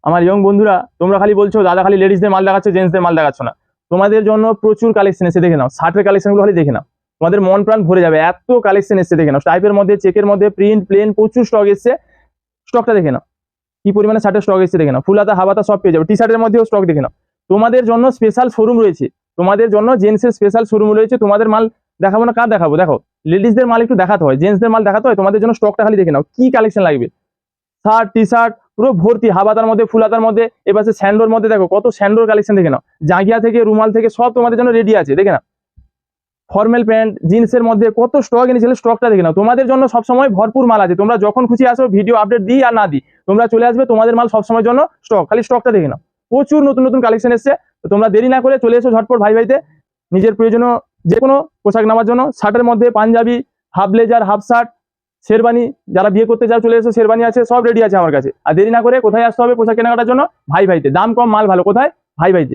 আমার ইয়ং বন্ধুরা, তোমরা খালি বলছো দাদা খালি লেডিসদের মাল দেখাচ্ছ, জেন্টসদের মাল দেখাচ্ছ না। তোমাদের জন্য প্রচুর কালেকশন এসে, দেখে নাও। শার্টের কালেকশনগুলো খালি দেখে নাও, তোমাদের মন প্রাণ ভরে যাবে। এত কালেকশন এসে দেখে নাও। টাইপের মধ্যে, চেকের মধ্যে, প্রিন্ট, প্লেন, প্রচুর স্টক এসছে। স্টকটা দেখে নাও, কি পরিমাণে শার্টের স্টক এসছে দেখে নাও। ফুল হাতা, হাফ হাতা সব পেয়ে যাবে। টি শার্টের মধ্যেও স্টক দেখে নাও। তোমাদের জন্য স্পেশাল শোরুম রয়েছে, তোমাদের জন্য জেন্টসের স্পেশাল শোরুম রয়েছে। তোমাদের মাল দেখাবো না, কার দেখাবো? দেখো, লেডিসদের মাল একটু দেখাতে হয়, জেন্টসদের মাল দেখাতে হয়। তোমাদের জন্য স্টকটা খালি দেখে নাও, কি কালেকশন লাগবে। শার্ট, টি শার্ট পুরো ভর্তি, হাবাতার মধ্যে, ফুলাতার মধ্যে। এবার স্যান্ডোর মধ্যে দেখো কত স্যান্ডোর কালেকশন দেখে নাও। জাঙ্গিয়া থেকে, রুমাল থেকে সব তোমাদের জন্য রেডি আছে, দেখে নাও। ফর্মাল প্যান্ট, জিন্সের মধ্যে কত স্টক এনেছিল, স্টকটা দেখে নাও। তোমাদের জন্য সবসময় ভরপুর মাল আছে। তোমরা যখন খুশি আসো, ভিডিও আপডেট দিই আর না দিই, তোমরা চলে আসবে। তোমাদের মাল সবসময়ের জন্য স্টক, খালি স্টকটা দেখে নাও। প্রচুর নতুন নতুন কালেকশন এসছে। তো তোমরা দেরি না করে চলে এসো ঝটপট ভাই ভাইতে। নিজের প্রয়োজনীয় যে কোনো পোশাক নেওয়ার জন্য, শার্টের মধ্যে panjabi, half blazer, half shirt, sherwani, যারা বিয়ে করতে চাও চলে এসো, শেরবানি আছে, সব রেডি আছে আমার কাছে। আর দেরি না করে কোথায় আসতে হবে পোশাক কেনাকাটার জন্য? ভাই ভাইতে। দাম কম, মাল ভালো। কোথায়? ভাই ভাইতে।